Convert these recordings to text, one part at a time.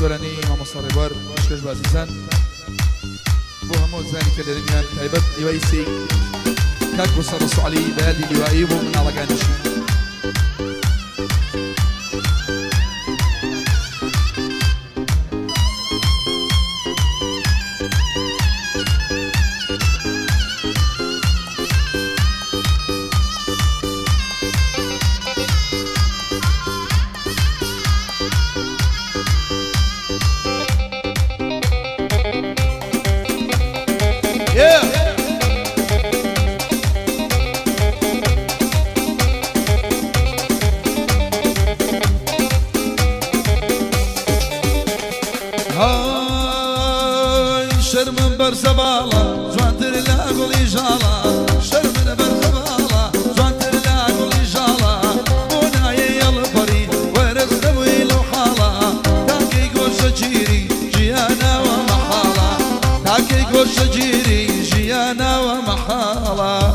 گۆرانی مامۆستا شکەش بازیزان بۆ هەموو زانی کە لێرەنیان تایبەت لیوای سی کاک بۆسە ڕسوعەلی بەیادی لیوایی بۆ مناڵەکانیشی شرمن برزبالا جوانتر لا قولي جالا شرمن برزبالا جوانتر لا قولي جالا بوناي يلبري ورز نوي لو حالا تاكي قوش جيري جيانا ومحالا تاكي قوش جيري جيانا ومحالا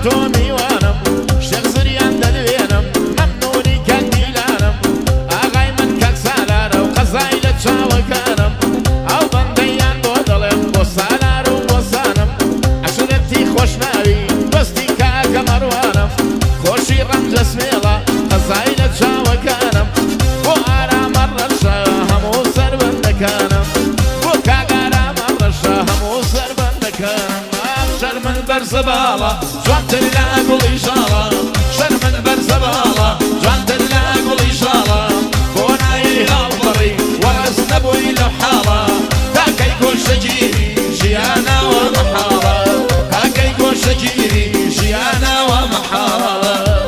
تومي وانم شيخ زريان دلوينم ممنوني كان ديلانم اغاي من كان سالارة وقزايلة شاوكانم او بنديان بودلم بوسالار وبوسانم عشرتي خوش ناوي بستي كاكا مروانم خوشي رمز سميلة قزايلة شاوكانم بو آرا مرة شاهم وسربن دكانم بو كاقارا مرة شاهم وسربن دكانم شرمن برزبالة جوانتر لا قولي جالا شرمن برزبالة جوانتر لا قولي جالا بوناي هالبري ورز نبوي لو حالة تاكا يقول شجيري جيانا ومحالة تاكا يقول شجيري جيانا ومحالة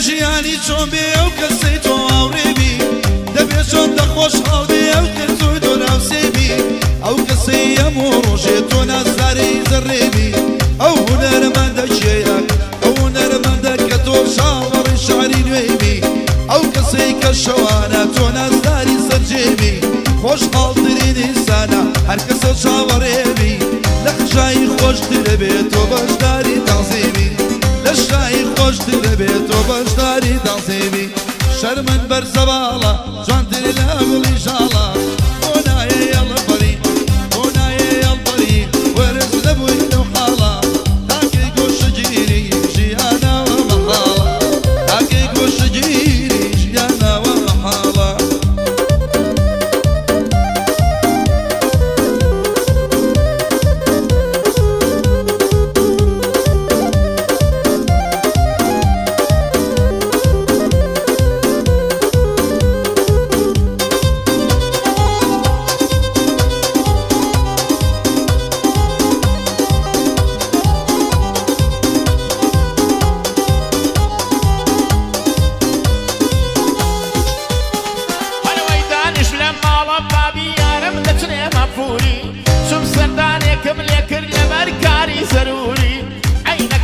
ژیانی چۆن بێ ئەو کەسەی تۆ ئاوڕێبی دەبێت چۆن دەخۆش هەڵدێ ئەو کردووی تۆ ناوسێبی ئەو کەسەی هەموو ڕۆژێ تۆ نازدارەی زەڕێبی ئەو هونەرمەندە کێیەک ئەو هونەرمەندە کە تۆ شاوەڕی شعری نوێبی ئەو کەسەی کە شەوانە تۆ نازداری سەرجێبی خۆشحاڵترین ئینسانە هەر کەسە چاوەڕێبی لە خژایی خۆشترە بێت تۆ بەشداری تەعزیمی لشای خوش دل بیت و باشداری تعظیمی شرمن بر زباله جان دل لابلی جاله بونای یلبری بونای یلبری ورز نبوی لو حاله تاکی گوش جیری جیانا و محاله تاکی گوش جیری جیانا و محاله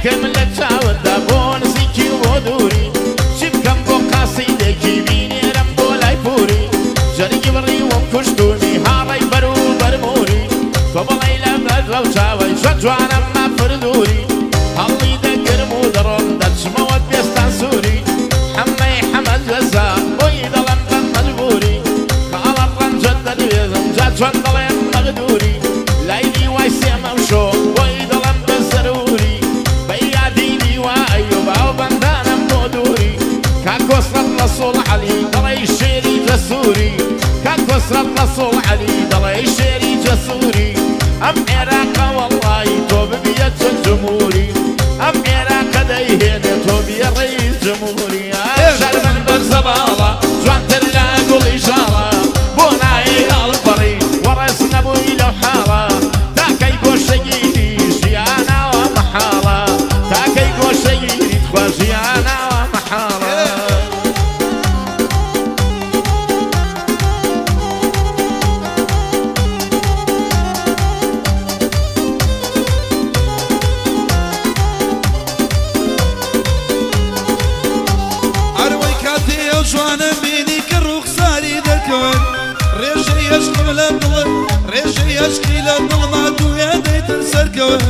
كمل تشاودا بون زيكي ودوري شبكم بقاصيدك يبيني رمبو لاي فوري جري بري وكشتوني هاي برو چندڵێم مەغدوری لایلی وای سێمەمشۆ بۆی دڵم بە زەروری بە یادینی وای و باو بەندانم بۆ دووری کاکۆسرەت ڕەسوڵ عەلی دەڵێی شێری جەسووری کاکۆسرەت ڕەسوڵ عەلی دەڵێی شێری جەسووری ئەم عێراقە وەڵڵی تۆ ببیە چەند جمهوری ئەم عێراقە دەیهێنێ تۆ بیە ڕەیس جمهوری شەرمن بەرزە باڵە جوانتر لە گوڵی ژاڵە بۆ نایە هەڵبڕی وەڕێز نەبووی لەو حاڵە تاکەی گۆشەگیری ژیاناوە مەحاڵە تاکەی گۆشەگیریت خوا ژیاناوە مەحاڵە ئەروەی کاتێ ئەو جوانە بینی کە ڕوخساری دەکەون ڕێژەی عەشقم لە دڵت ڕێژەی عەشقی لە دڵما دوێ دەیتن سەرکەوت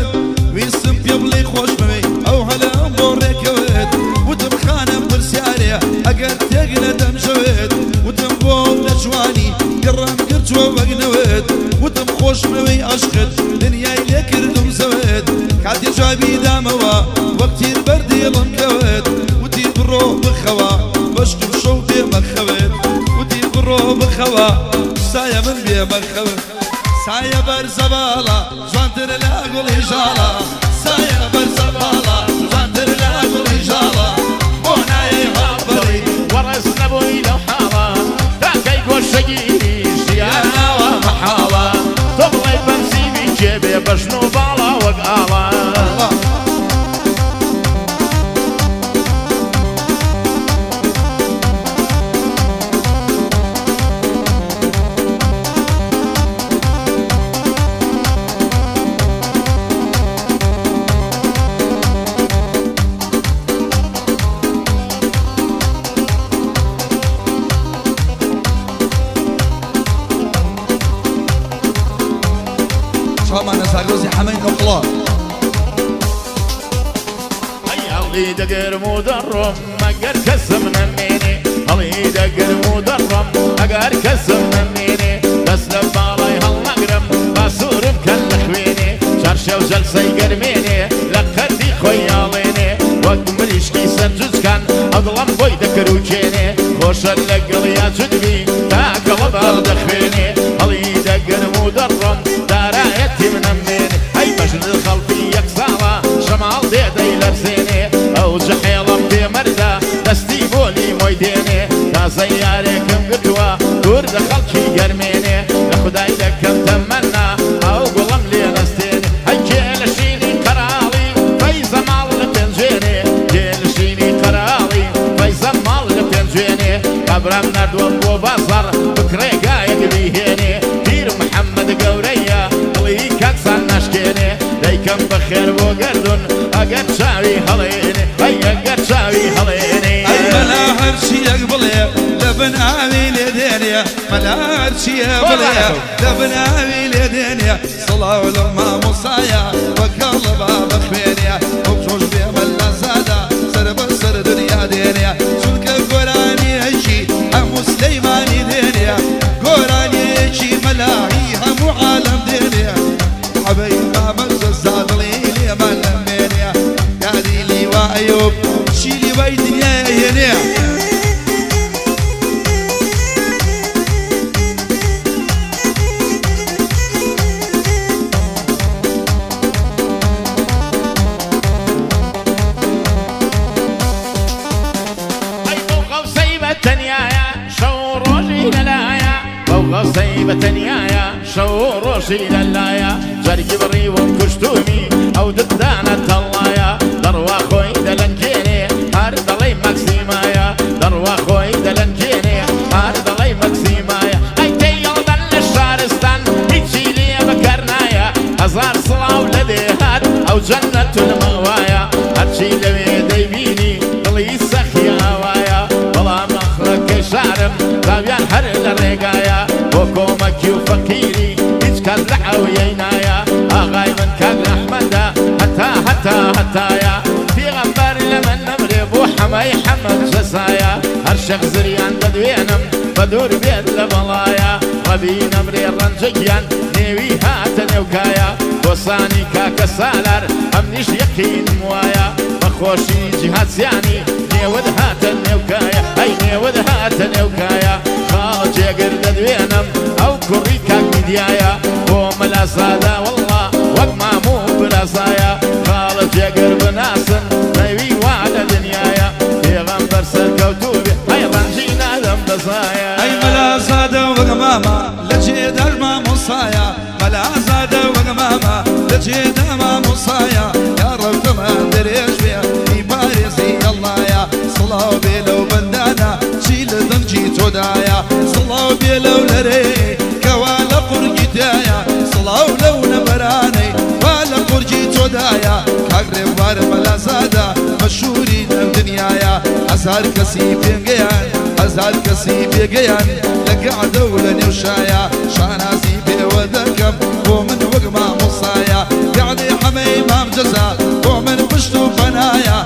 ویستم پێ بڵێ خۆش بوێ ئەو هەلەم بۆ ڕێکەوت وتم خانم پرسیارێ ئەگەر تێک لە دەمژەوێت وتم بۆ لە جوانی گەڕام کردووە وەگنەوێت وتم خۆش بوێی عەشقت دنیای لێ کردم زەوێت کاتێ جوابی دامەوە وەک تیر بەردێڵم کەوت وتی بڕۆ بخەوە بەشتم شەو بێ مەخەوێت وتی بڕۆ بخەوە سایە من بێ مەخەوێت سایە بەرزە باڵە جوانتر لە گوڵی ژاڵە سایە بەرزە باڵە جوانتر لە گوڵی ژاڵە بۆ نایە هەڵبڕی وەڕێز نەبووی لەو حاڵە تاکەی گۆشەگیری ژیاناوە مەحاڵە تۆ بڵێ بەنسیبی کێبێ بەژن و باڵە وەک ئاڵە شامان نزاگوزی حمین نقلا هەڵی دەگەرم و دەڕۆم ئەگەر کەسم نەمێنێ هەڵی دەگەرم و دەڕۆم ئەگەر کەسم نەمێنێ دەست لە باڵای هەڵنەگرم باسوورم کەن لە خوێنێ چارشەو جەلسەی گەرمێنێ لە قەردی خۆی یاڵێنێ وەک مریشکی سەرجوچکان ئەدڵم بۆی دەکەروکێنێ خۆشە لەگەڵیا جودبی تاکەڵە باڵ دەخوێنێ هەڵی دەگەرم و دەڕۆم دارایەتی منەمێنێ ئەی بەژن خەڵکی یەک ساڵە شەماڵ دێدەی لەرزێنێ ئەو جەحێڵم پێمەردا دەستی بۆلی مۆی دێنێ تازە یارێکم گرتووە دوور لە خەڵکی گەرمێنێ لە خودای دەکەم تەمەنا ئەو گوڵم لێ نەستێنێ ئەی کێ لە شینی قەراڵی فەیزە ماڵ لە پێنجێنێ کێ لە شینی قەراڵی فەیزە ماڵ لە پێنجێنێ قەبرام نردووەم بۆ بازاڕ بکرێگایەک بیهێنێ پیر محەممەد گەورەیە دڵی کەکسان ناشکێنێ دەیکەم بەخێر بۆ گەردون ئەگەر چاوی هەڵێنێ ئەی ئەگەر چاوی هەڵێنێ ئەی مەلا هەرچیەک بڵێ لە بناوی لێ دێنێ مەلا هەرچیە بڵێ لە بناوی لێ دێنێ سڵاو لە مامۆسایە وەکەڵە با بەخوێنێ ئەو تۆش بێ مەلا زادە سەر بەسەر دنیا دێنێ چونکە گۆرانیەکی هەموو سلەیمانی دێنێ گۆرانیەکی مەلاهی هەموو عالەم دێنێ حەبەی مامەزە زادڵی لێمان نەمێنێ یادی لیوا ئەیوب چی لیوای دنیای هێنێ غەوسەی بەتەنیایە شەو ڕۆژی لەلایە جەرگی بڕیوم کوشتومی ئەو ددانە تەڵایە دەڕوا خۆی دەلەنکێنێ هەر دەڵێی مەکسیمایە دەڕوا خۆی دەلەنکێنێ هەر دەڵێی مەکسیمایە ئەی تێیەڵدەن لە شارستان هیچی لێ بەکەر نایە هەزار سڵاو لە دێهات ئەو جەنەت المەوایە هەرچی لەوێ دەیبینی دڵی سەخی ئاوایە بەڵام ئەخڵەکەی شارم زاویان هەر لە ڕێگایە بۆ کۆمەکی و فەقیری هیچ کەس لە ئەویەی نایە ئاغای من کاک ئەحمەدە هەتایە پێغەمبەر لە من نەمرێ بۆ حەمای حەمەد جەزایە هەر شەخ زریان دەدوێنم بە دوور بێت لە بەڵایە بابی نمرێ ڕەنجەگیان نێوی هاتە نێوکایە بۆسانی کاکە سالار ئەم نیش یەقین وایە بەخۆشی جیهاتزیانی نێوت هاتە نێوکایە ئەی نێوت هاتە نێوکایە خاڵ جێگر دەدوێنم ئەو کوڕی کاک میدیایە بۆ مەلاسادا وەڵڵا وەک ماموو برازایە خاڵە جێگر بناسن نەوی وا لە دنیایە پێغەمبەر سەرکەوتوو بێ ئەی ڕەنجی نادەم دەزایە ئەی مەلازادە وەگەمامە لە جێدا مامۆسایە مەلازادە وەگەمامە لە جێدا مامۆسایە یا ڕەوتەمە دەرێژ بێ میپارێزی ئەڵڵایە سڵاو بێ لەو بەندانە چی لە دەنجی تۆدایە سڵاو بێ لەو لەرێ کەوا لە قورگی دایە سڵاو لەو نەبەرانەی وا لە قورگی تۆدایە کاگرێوار مەلازادە مەشهوری لەم دنیایە هەزار کەسی پێنگەیان هەزار کەسی پێگەیان لە گەعدە و لە نێوشایە شانازی پێوە دەکەم بۆ من وەک مامۆسایە گەعدەی حەمەی مام جەزا بۆ من پشت و پەنایە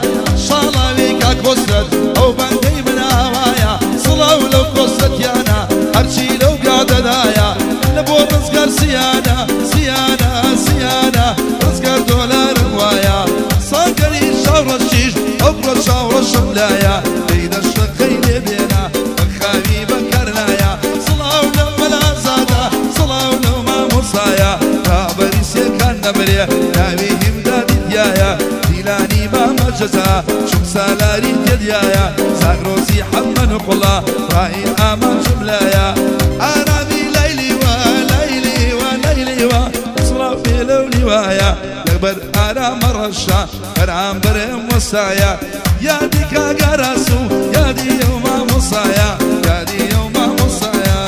شاڵاوی کاک کۆستەت ئەو بەندەی من ئاوایە سڵاو لەو کۆستەتیانە هەرچی لەو گادەدایە لە بۆ ڕزگار سیانە سیانە سیانە ڕزگار دۆلارم وایە ساگەری شاوڕەشیش ئەو بڕە شاوڕەشم لایە دەیدەشتەقەی لێبێنە بەخاوی بەکەرنایە سڵاو لەو مەلازادە سڵاو لەو مامۆسایە کابەری سێکان نەبرێ ناوی هیمدادی دیایە دیلانی مامەجەزا چوم سالاری تێدیایە زاگرۆزی حەممەن و قوڵا ڕاهی ئامان جملایە ئارامی لەیلی وە لەیلی وە لەیلی وە سڵاو بێ لەو لیوایە لەبەر ئارامە ڕەشە بەرامبەرم وەسایە یادی کاگەراسو یادی ئەو مامۆسایە یادی ئەو مامۆسایە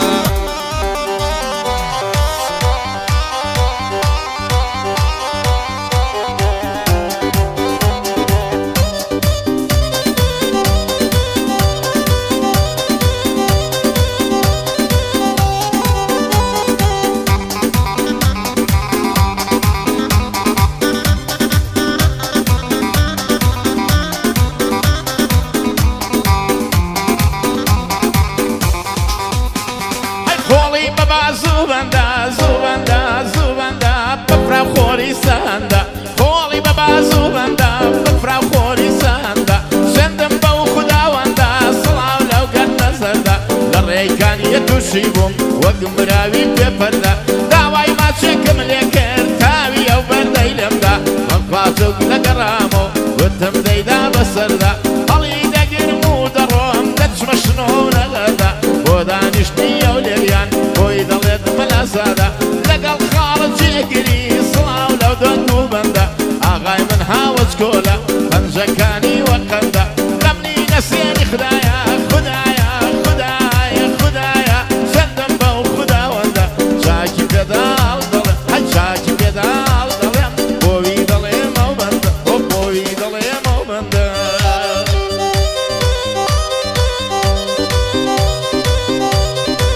خۆڵی بەبا زووبەندە بفرا خۆری سەندە شەندم بەو خوداوەندە سڵاو لەو گەر نەزەردە لە ڕێکانی تووشی بووم وەک مراوی پێپەردە داوای ماچێکم لێ کرد تاوی ئەو بەردەی لێمدا بەڵقاتوک لە گەڕامۆ وتم دەیدا بەسەردا هەڵی دەگرم و دەڕۆم دەچمە شنۆرەگەدا بۆ دانیشتنی ئەو لێریان بۆی دەڵێت مەلازادە لەگەڵ خاڵە جێگیری سڵاو لەو دۆن و بەندە ئاغای من هاوەج کۆلە پەنجەکانی وەقەندە لەمنی نەسێنی خدایە خدایە خدایە خدایە شەندەم بەو خوداوەندە چاکی پێداڵ دەڵێم هەی چاکی پێداڵ دەڵێم بۆوی دەڵێم ئەو بەندە بۆوی دەڵێم ئەو بەندە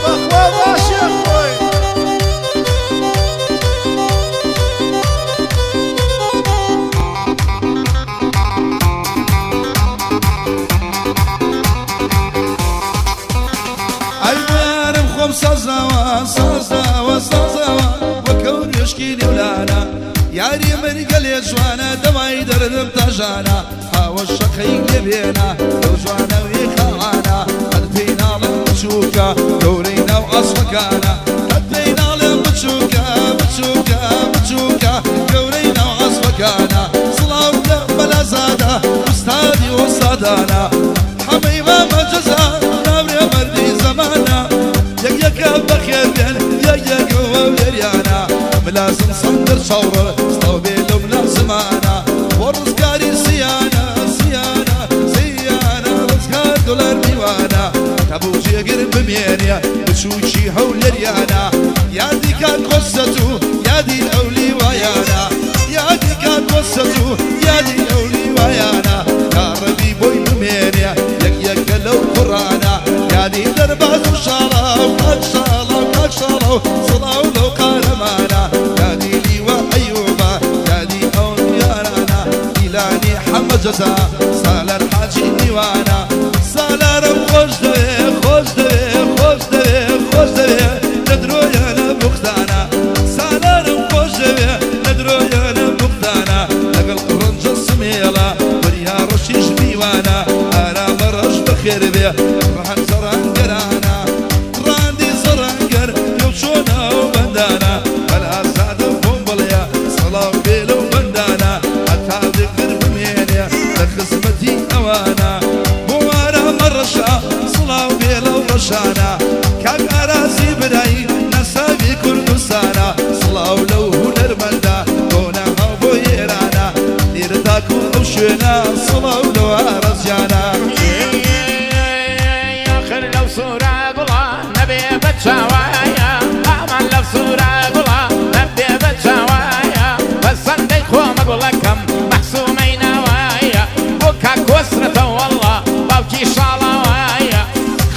بەخوا باشە خۆی سازاوە سازاوە سازاوە وەکەو نوێشکی نێولانە یاری مەریگە لێ جوانە دەمای دەردم تاژانە هاوە شەقەی لێبێنە لەو جوانەوی خەڵانە هەر پێی ناڵم بچووکە گەورەی ناو ئاسفەکانە هەر پێی ناڵم بچووکە بچووکە بچووکە گەورەی ناو ئاسفەکانە سڵاو لە مەلازادە ئوستادی ئۆستادانە حەمەی مامەجەزا ناورێ مەردی زەمانە یەکە بەخێر بێن یەکەوە لێریانە ملازم سەندر چاوڕە ستاو بێ لەو ملازمانە بۆ ڕزگاری سیانە سیانە سیانە ڕزگار دۆلار میوانە تەبوو جێگر بمێنێ بچووکی هەو لێریانە یادی کات کۆستەت و یادی ئەو لیوایانە یادی کات کۆستەت و یادی ئەو لیوایانە کاڕەبی بۆی بمێنێ یەکە لەو قوڕانە یادی دەرباز و شاڵە سڵاو لەو قارەمانە یادی لیوە ئەیوبە یادی ئەو یارانە دیلانی حەمەجەزا سالار حاجی دیوانە سالارم خۆش دەوێ خۆش دەوێ خۆش دەوێ خۆش دەوێ لە درۆی رحن زرنقرانا راندي زرنقر يوشونا وبندانا بلا زاد بومبليا صلاة بيلو بندانا حتى ذكر بمينيا لخصمتي أوانا بوارا مرشا صلاة بيلو رشانا كاك أرازي براي نسابي كردستانا صلاة لو هنر مندا دونا هابو يرانا نيرتاكو أوشنا صلاة لو أرزجانا آخر لو صورة قلا نبي بتشاوايا أمان لو صورة قلا نبي بتشاوايا بس عندي خوام أقول لكم محسومين وايا وكاك وسرة والله باوكي شالاوايا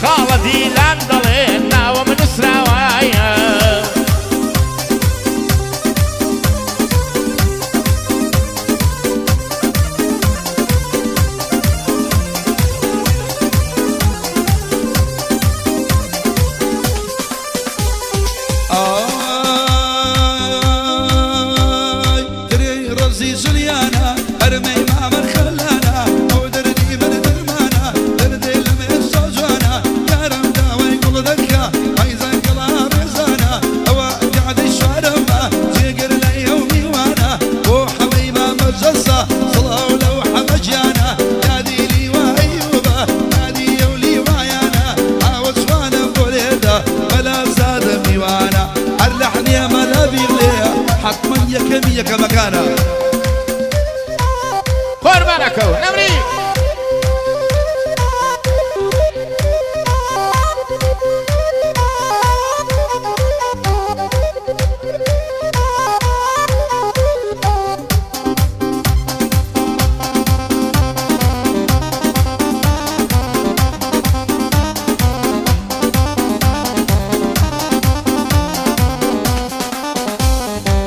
خالدي لاندلينا ومن سراوايا تري رزي جليانا أرمي ما من خلانا ودردي من درمانا دردي لم يسجانا كرم داوي كل ذكا عايزا كلا رزانا أوا قاعد الشارما جيقر لي يومي وانا وحوي ما مجزا صلاة لو حمجانا نادي لي وأيوبا نادي يولي وعيانا عاوز وانا بوليدا بلا زاد ميوانا أرلحني ملا بيغليها حتما يكمي كمكانا قربانكو نمري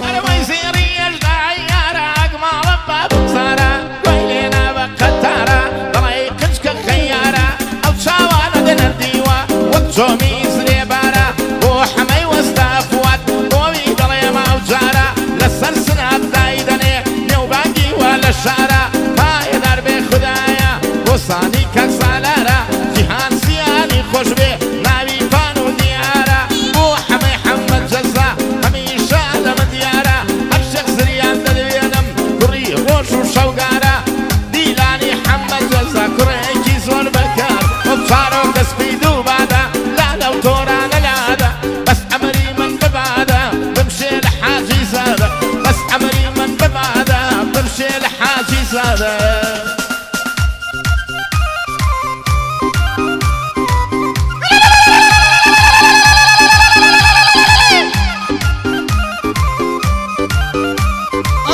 أنا ويزيري الدعيارة أقمال باب صارة ويلينا بقتارة طريقش كخيارة أو شاوانا دين الديوة وتشومي زريبارة وحمي واستافوات ومي دلي موجارة لسلسنا بدايدني نيو باقي ولا الشارة هاي دربي خدايا وصاني كاكسالارة جيهان سياني خوش بيه ناوي فانو ديارة وحمي حمد جزا هميشة دم ديارة هرشق زريان دلوينم كري روش وشوقارة ديلاني حمد جزا كريكي زور بكار وبشارو كسبي دوبادا لا لو تورانا لادا بس عمري من ببادا بمشي لحاجي زادا بس عمري من ببادا بمشي لحاجي زادا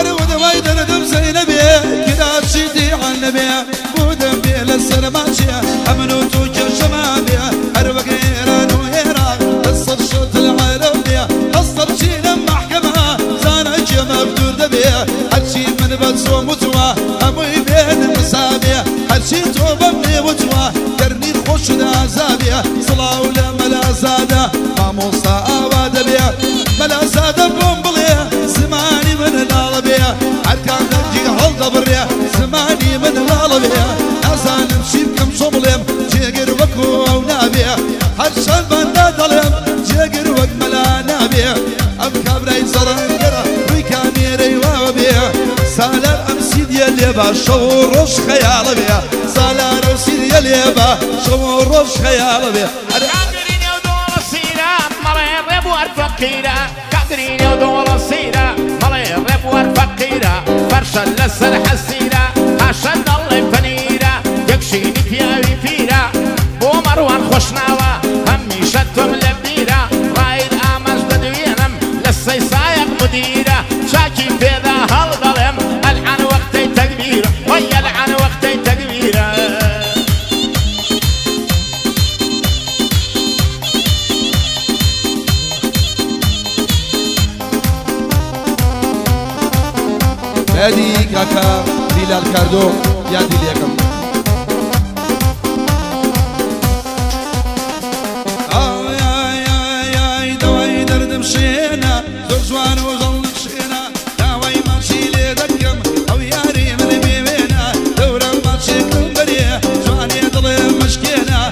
أنا ودواي دردم زينبي كدا تشيدي عن نبي بودم بي للسلماتشي أمنو توجه شمابي أروق إيران وإيران قصر شوط العربية قصر شيل محكمة زانا جمع بدور دبي هالشي من بتسو متوى أموي بين المسابية هالشي توب ابني وتوى درني خوش دا زابية صلاة ولا ملا زادة ماموسا آواد بيا ملا زادة بومبلية زماني من الغالبية أركان نجي هل دبرية زماني من الغالبية أزان نمشي بكم شمليم جيقر وكو أو نابية هرشان بندا دليم جيقر وك ملا نابية أم كابري زرنقرة ويكاني ريوا بيا سالار أمسي ديالي با شو روش خيال بيا سالار أمسي ديالي با شو روش خيال بيا قادرين يودور السيرة مرير ربوار فقيرة قادرين يودور السيرة مرير ربوار فقيرة فرشا لسر حسيرة عشان الله فنيرة يكشيني فياوي فيرة ومروان خوشناوة همي شتم لبيرة رايد آمش بدوينم لسي سايق مديرة شاكي بيضا هالظلم العن وقتي تكبيرة ويا العن وقتي تكبيرة هادي كاكا بلال كاردو يا دي ليكم آي دواي درد مشينا زوجوان وظل مشينا دواي ما تشيلي دقم أو ياري من بيبينا دورا ما تشيكم بريه جواني ضل مشكينا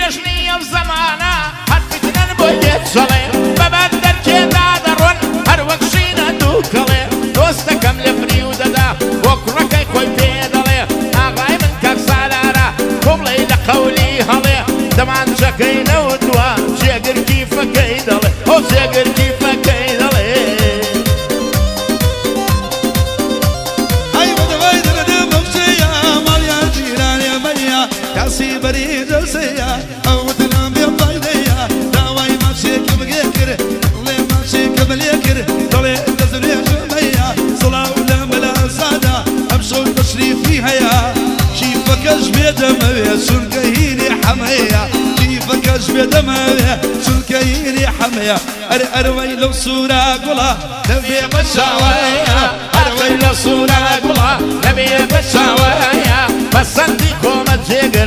پیرشنی و زمانه هر فتنن باید شله ببند در که دادرون هر وقشین دو کله دوست کم لفری و دادا وکرکی خوی پیدله آقای من کک سالاره کبلی لقولی هله دمان شکی نودوا جگر کیف کیدله او جگر کیف کیدله كاسي بريد السيا أو تنام بيضايا داوي ماشي كبيكر اللي ماشي كبيكر طلع تزري جميا صلاة ولا ملا سادة أمشوا التشريف فيها يا كيفك أجبد ما سلكيني حمايا كيفك أجبد ما سلكيني حمايا أروي لو صورة قلا نبي بشاويا أروي لو صورة قلا نبي بشاويا بس عندي كومة جيجا